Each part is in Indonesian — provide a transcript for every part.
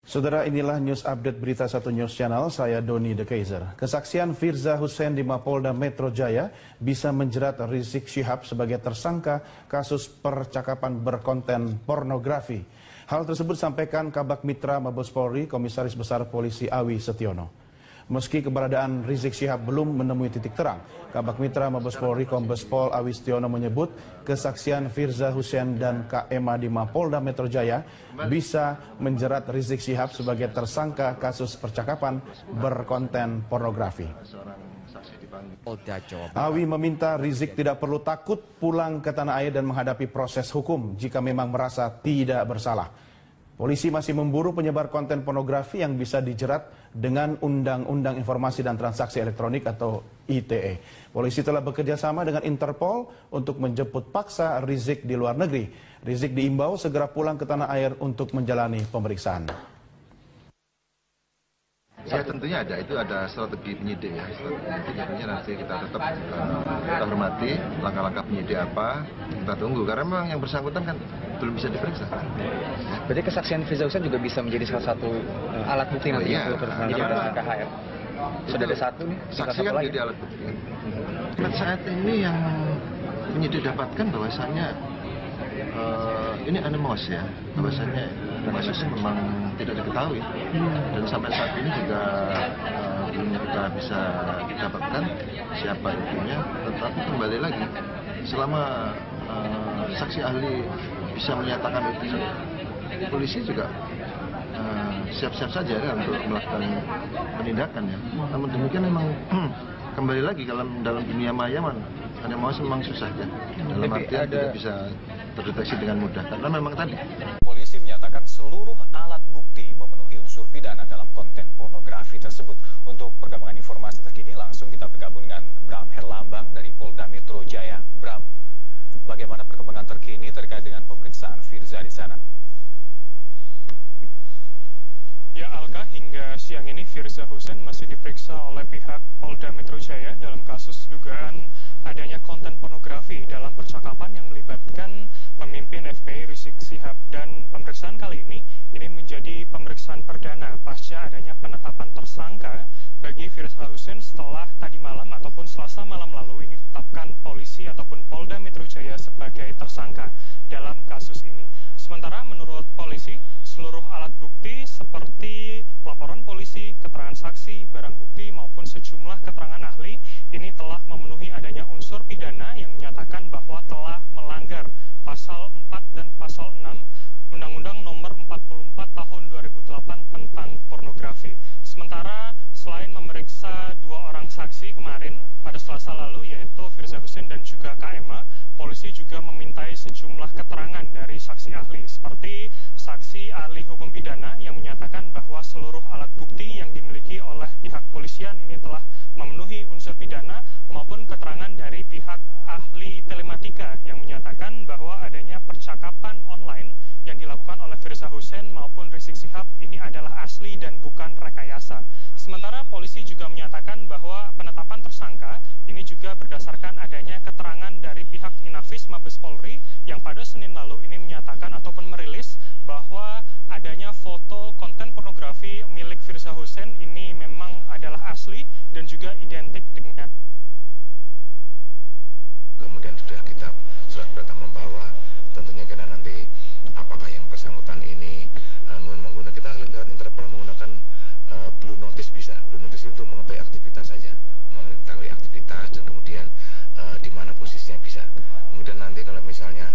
Saudara, inilah news update berita Satu News Channel, saya Doni The Kaiser. Kesaksian Firza Hussein di Mapolda Metro Jaya bisa menjerat Rizik Syihab sebagai tersangka kasus percakapan berkonten pornografi. Hal tersebut disampaikan Kabak Mitra Mabes Polri, Komisaris Besar Polisi Awi Setiono. Meski keberadaan Rizik Syihab belum menemui titik terang, Kabak Mitra Mabes Polri Kombes Pol Awi Setiono menyebut kesaksian Firza Hussein dan Kak Emma di Mapolda Metro Jaya bisa menjerat Rizik Syihab sebagai tersangka kasus percakapan berkonten pornografi. Awi meminta Rizik tidak perlu takut pulang ke tanah air dan menghadapi proses hukum jika memang merasa tidak bersalah. Polisi masih memburu penyebar konten pornografi yang bisa dijerat dengan Undang-Undang Informasi dan Transaksi Elektronik atau ITE. Polisi telah bekerja sama dengan Interpol untuk menjemput paksa Rizik di luar negeri. Rizik diimbau segera pulang ke tanah air untuk menjalani pemeriksaan. Ya tentunya ada strategi penyidik ya. Strategi nanti kita tetap kita hormati langkah-langkah penyidik apa, kita tunggu karena memang yang bersangkutan kan belum bisa diperiksa. Berarti kesaksian Firza Hussein juga bisa menjadi salah satu alat bukti nantinya untuk tersangka KHR. Sudah ada satu nih. Saksi kan jadi alat bukti. Saat ini yang penyidik dapatkan bahwasannya ini anemos ya, bahwasannya kasus memang tidak diketahui dan sampai saat ini juga belum kita bisa dapatkan siapa itunya, tetapi kembali lagi selama saksi ahli bisa menyatakan itu, polisi juga siap-siap saja ya, untuk melakukan penindakan ya. Namun demikian memang kembali lagi dalam dunia maya anemos memang susah ya, dalam artian tidak bisa terdeteksi dengan mudah karena memang tadi polisi menyatakan seluruh alat bukti memenuhi unsur pidana dalam konten pornografi tersebut. Untuk perkembangan informasi terkini langsung kita bergabung dengan Bram Herlambang dari Polda Metro Jaya. Bram, bagaimana perkembangan terkini terkait dengan pemeriksaan Firza di sana? Ya Alka, hingga siang ini Firza Hussein masih diperiksa oleh pihak Polda Metro Jaya dalam kasus dugaan adanya konten pornografi dalam percakapan yang melibatkan pemimpin FPI Rizik Syihab. Dan pemeriksaan kali ini menjadi pemeriksaan perdana pasca adanya penetapan tersangka bagi Firza Hussein setelah tadi malam ataupun Selasa malam lalu ini ditetapkan polisi ataupun Polda Metro Jaya sebagai tersangka dalam kasus ini. Sementara menurut polisi, seluruh alat bukti seperti laporan polisi, keterangan saksi, barang bukti maupun sejumlah keterangan ahli ini telah memenuhi adanya unsur pidana yang menyatakan bahwa telah melanggar pasal 4 dan pasal 6 Undang-Undang Nomor 44 Tahun 2008 tentang pornografi. Sementara selain memeriksa dua orang saksi kemarin pada Selasa lalu yaitu Firza Hussein dan juga Kak Emma, polisi juga memintai sejumlah keterangan dari saksi ahli seperti saksi ahli hukum pidana yang menyatakan bahwa seluruh alat bukti yang dimiliki oleh pihak polisian ini telah memenuhi unsur pidana maupun keterangan dari pihak ahli telematika yang menyatakan bahwa adanya percakapan online yang dilakukan oleh Firza Hussein maupun Rizik Syihab ini adalah asli dan bukan rekayasa. Sementara polisi juga menyatakan bahwa penetapan tersangka ini juga berdasarkan adanya keterangan dari pihak Inafis Mabes Polri yang pada Senin lalu ini menyatakan ataupun merilis bahwa adanya foto konten pornografi milik Firza Hussein ini memang adalah asli dan juga identik dengan. Kemudian kita sudah datang membawa, tentunya karena nanti apakah yang bersangkutan ini menggunakan, kita lihat Interpol menggunakan blue notice bisa. Blue notice itu untuk mengetahui aktivitas saja, mengetahui aktivitas dan kemudian di mana posisinya bisa. Kemudian nanti kalau misalnya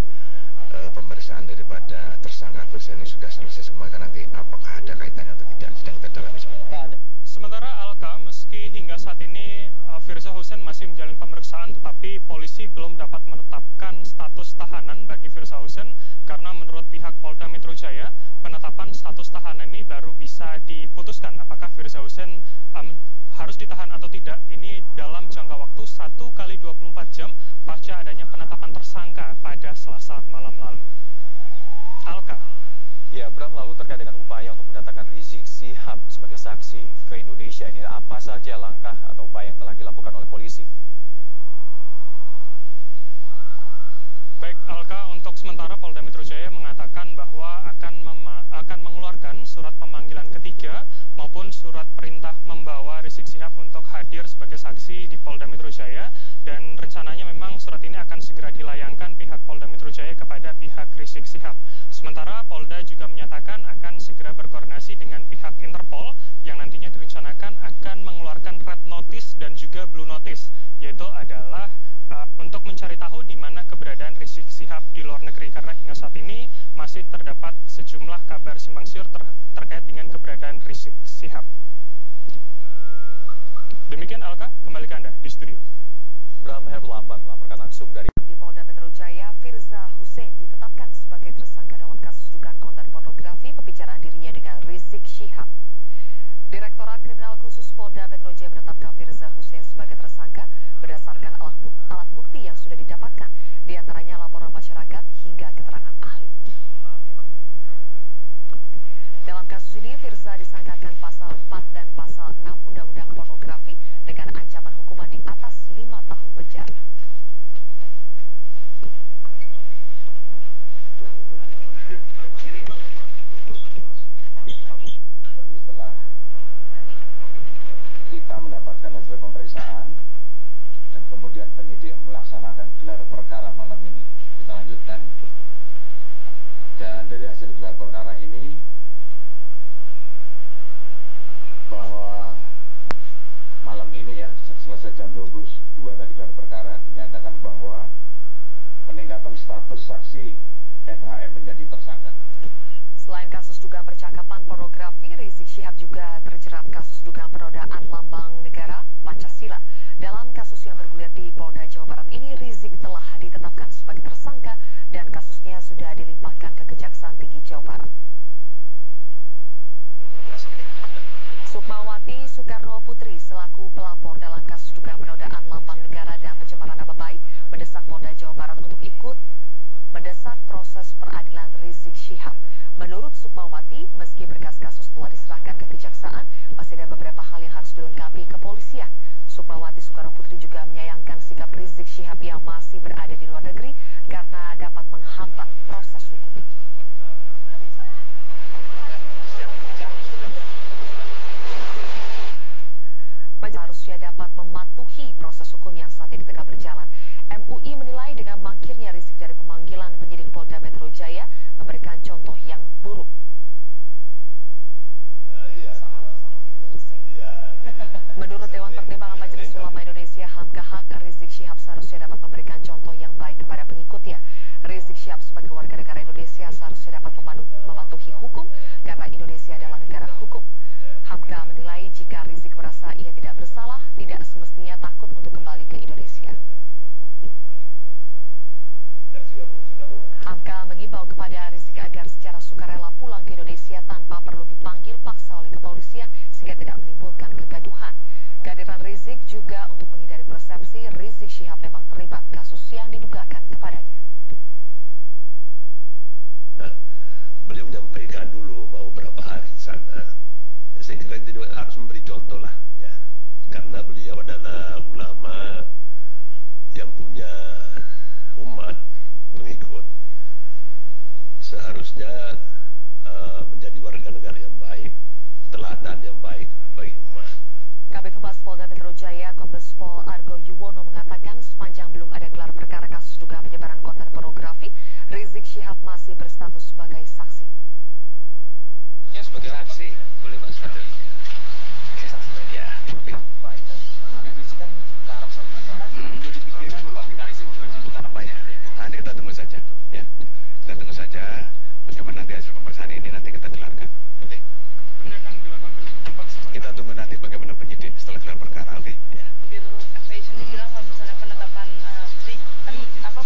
pemeriksaan daripada tersangka Firza ini sudah selesai semua, kan nanti apakah ada kaitannya atau tidak sedang kita dalami sebenarnya. Sementara Alka, meski hingga saat ini Firza Hussein masih menjalani pemeriksaan, tetapi polisi belum dapat menetapkan status tahanan bagi Firza Hussein karena menurut pihak Polda Metro Jaya, penetapan status tahanan ini baru bisa diputuskan apakah Firza Hussein harus ditahan atau tidak. Ini dalam jangka waktu 1 kali 24 jam pasca adanya penetapan tersangka pada Selasa malam lalu. Alka. Ya, Bram, lalu terkait dengan upaya untuk mendatangkan Rizik Syihab sebagai saksi ke Indonesia, ini apa saja langkah atau upaya yang telah dilakukan oleh polisi? Baik, Alka, untuk sementara Polda Metro Jaya mengatakan bahwa akan mengeluarkan surat pemanggilan ataupun surat perintah membawa Rizik Syihab untuk hadir sebagai saksi di Polda Metro Jaya, dan rencananya memang surat ini akan segera dilayangkan pihak Polda Metro Jaya kepada pihak Rizik Syihab. Sementara Polda juga menyatakan akan segera berkoordinasi dengan pihak Interpol yang nantinya direncanakan akan mengeluarkan red notice dan juga blue notice, yaitu adalah untuk mencari tahu di mana keberadaan Rizik Syihab di luar negeri, karena hingga saat ini masih terdapat sejumlah kabar simpang siur terkait dengan keberadaan Rizik Syihab. Demikian Alka, kembali ke Anda di studio. Bram Herlambang melaporkan langsung dari Di Polda Metro Jaya, Firza Hussein ditetapkan sebagai tersangka dalam kasus dugaan konten pornografi pembicaraan dirinya dengan Rizik Syihab. Direktorat Kriminal Khusus Polda Metro Jaya menetapkan Firza Hussein sebagai tersangka berdasarkan alat bukti yang sudah didapatkan, diantaranya laporan masyarakat hingga keterangan ahli. Dalam kasus ini, Firza disangkakan pasal 4 dan pasal 6 Undang-Undang Pornografi dengan ancaman hukuman di atas 5 tahun penjara. Setelah kita mendapatkan hasil pemeriksaan dan kemudian penyidik melaksanakan gelar perkara malam ini, kita lanjutkan. Dan dari hasil gelar perkara ini, bahwa malam ini ya, selesai jam 22 tadi gelar perkara, dinyatakan bahwa peningkatan status saksi FHM menjadi tersangka. Selain kasus dugaan percakapan pornografi, Rizik Syihab juga terjerat kasus dugaan penodaan lambang negara Pancasila. Dalam kasus yang bergulir di Polda Jawa Barat ini, Rizik telah ditetapkan sebagai tersangka dan kasusnya sudah dilimpahkan ke Kejaksaan Tinggi Jawa Barat. Sukmawati Soekarno Putri selaku pelapor dalam kasus dugaan penodaan lambang negara dan pencemaran nama baik mendesak Polda Jawa Barat untuk ikut mendesak proses peradilan Rizik Syihab. Menurut Sukmawati, meski berkas kasus telah diserahkan ke kejaksaan, masih ada beberapa hal yang harus dilengkapi kepolisian. Sukmawati Soekarno Putri juga menyayangkan sikap Rizik Syihab yang masih berada di luar negeri karena dapat menghambat proses hukum. Harusnya dapat mematuhi proses hukum yang saat ini tengah berjalan. MUI menilai dengan mangkirnya Rizik dari pemanggilan penyidik Polda Metro Jaya memberikan contoh yang buruk. Menurut Dewan Pertimbangan Majelis Ulama Indonesia (HAMKA), Rizik Syihab seharusnya dapat memberikan contoh yang baik kepada pengikutnya. Rizik Syihab sebagai warga negara Indonesia seharusnya dapat mematuhi hukum karena Indonesia adalah negara hukum. HAMKA menilai jika Rizik merasa ia tidak bersalah, tidak semestinya takut untuk kembali ke Indonesia. HAMKA mengimbau kepada Rizik agar secara sukarela pulang ke Indonesia tanpa perlu dipanggil paksa oleh kepolisian sehingga tidak menimbulkan kegaduhan. Kehadiran Rizik juga untuk menghindari persepsi Rizik Syihab memang terlibat kasus yang didugakan kepadanya. Beliau menyampaikan dulu mau berapa hari di sana. Saya kira itu harus memberi contoh lah, ya. Karena beliau adalah ulama yang punya umat pengikut. Seharusnya menjadi warga negara yang baik, teladan yang baik bagi umat. Kabid Humas Polda Metro Jaya, Kombes Pol Argo Yuwono mengatakan sepanjang belum ada gelar perkara kasus dugaan penyebaran konten pornografi, Rizik Syihab masih berstatus sebagai saksi. Ya, sebagai saksi, boleh Pak Saksi. Ini saksi ya. Pak, ini kan Habib Rizik kan ke Arab Saudi. Udah dipikirkan Pak mekanisme apanya? Nanti kita tunggu saja, ya. Kita tunggu saja. Bagaimana nanti hasil pemeriksaan ini nanti kita gelarkan, oke? Kita tunggu nanti bagaimana penyidik setelah gelar perkara, oke? Ya. FPI sendiri bilang kalau misalnya penetapan kan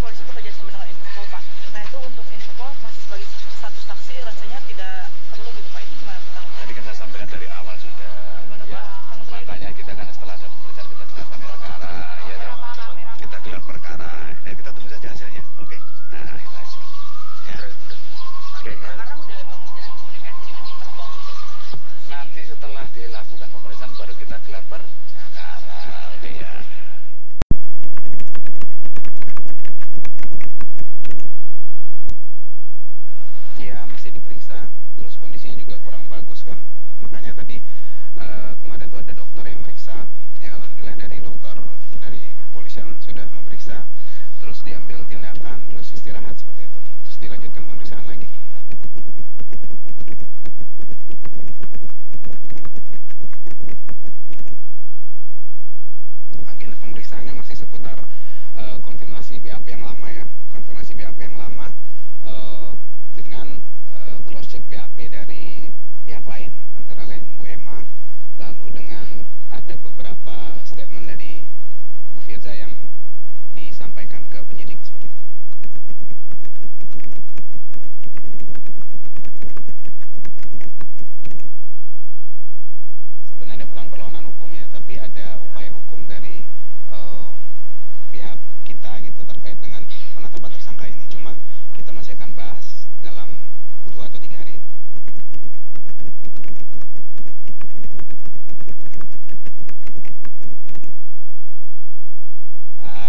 polisi bekerja sama dengan Interpol Pak. Nah itu untuk Interpol masih sebagai satu saksi rasanya tidak perlu gitu Pak. Itu gimana Pak? Tadi kan saya sampaikan dari awal sudah. Gimana Ya, Pak? makanya kita kan setelah ada pemeriksaan kita gelarkan perkara, ya dong. Kita gelar perkara. Ya kita tunggu saja hasilnya, oke? Nah itu aja. Ya. Oke. Sekarang udah menjalin komunikasi dengan Interpol untuk Nanti setelah dilakukan pemeriksaan baru kita gelar perkara, oke ya. Ya masih diperiksa, terus kondisinya juga kurang bagus kan, makanya tadi ya alhamdulillah dari dokter dari kepolisian sudah memeriksa, terus diambil tindakan, terus istirahat seperti itu, terus dilanjutkan pemeriksaan lagi. Agenda pemeriksaannya masih seputar konfirmasi BAP yang lama ya, konfirmasi BAP yang lama dengan cross check BAP dari pihak lain, antara lain Bu Emma, lalu dengan ada beberapa statement dari Bu Firza yang disampaikan ke penyidik seperti itu. Sebenarnya bukan perlawanan hukum ya, tapi ada upaya hukum dari pihak kita gitu terkait dengan penetapan tersangka ini. Cuma kita masih akan bahas dalam 2 atau 3 hari.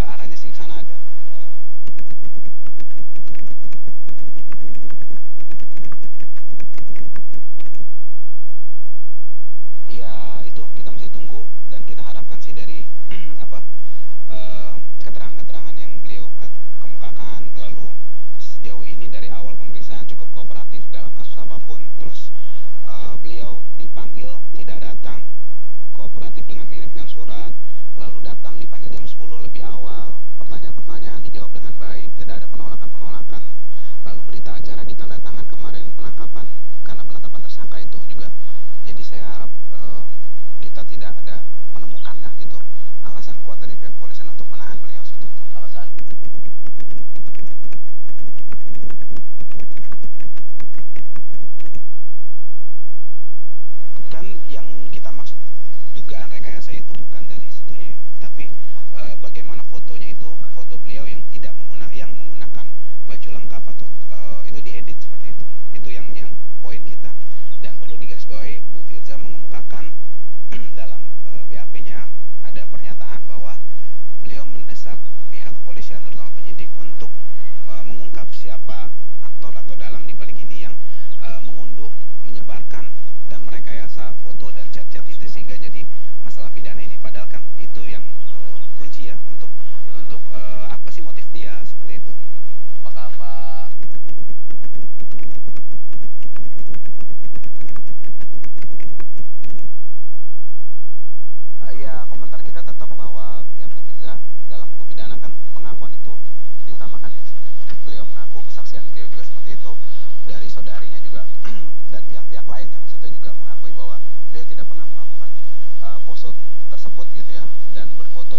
Arahnya sih ke sana ada. Ya itu kita masih tunggu dan kita harapkan sih dari keterangan-keterangan yang beliau kemukakan, lalu sejauh ini dari awal pemeriksaan cukup kooperatif dalam kasus apapun, terus beliau dipanggil tidak datang, kooperatif dengan mengirimkan surat, lalu datang dipanggil jam 10 lebih awal, pertanyaan-pertanyaan dijawab dengan baik, tidak ada penolakan-penolakan, lalu berita acara ditandatangan kemarin penangkapan karena penetapan tersangka itu juga. Jadi saya harap kita tidak ada menemukan ya gitu alasan kuat dari pihak kepolisian untuk menahan beliau seperti itu. Alasan kan yang kita maksud dugaan rekayasa itu bukan dari situnya ya, tapi bagaimana fotonya itu foto beliau yang tidak menggunakan baju lengkap atau itu diedit seperti itu. Itu yang poin kita. Dan perlu digarisbawahi, Bu Firza mengemukakan dalam BAP-nya ada pernyataan bahwa beliau mendesak pihak kepolisian terutama penyidik untuk mengungkap siapa aktor atau dalang di balik ini yang mengunduh, menyebarkan dan merekayasa foto dan chat-chat itu sehingga jadi masalah pidana ini. Padahal kan itu yang kunci ya untuk apa sih motif dia seperti itu. Apakah Pak ya komentar kita tetap bahwa pihak Bu Firza dalam hukum pidana kan pengakuan itu diutamakan ya seperti itu. Beliau mengaku, kesaksian beliau juga seperti itu, dari saudarinya juga dan pihak-pihak lain yang maksudnya juga mengakui bahwa beliau tidak pernah melakukan pose tersebut gitu ya, dan berfoto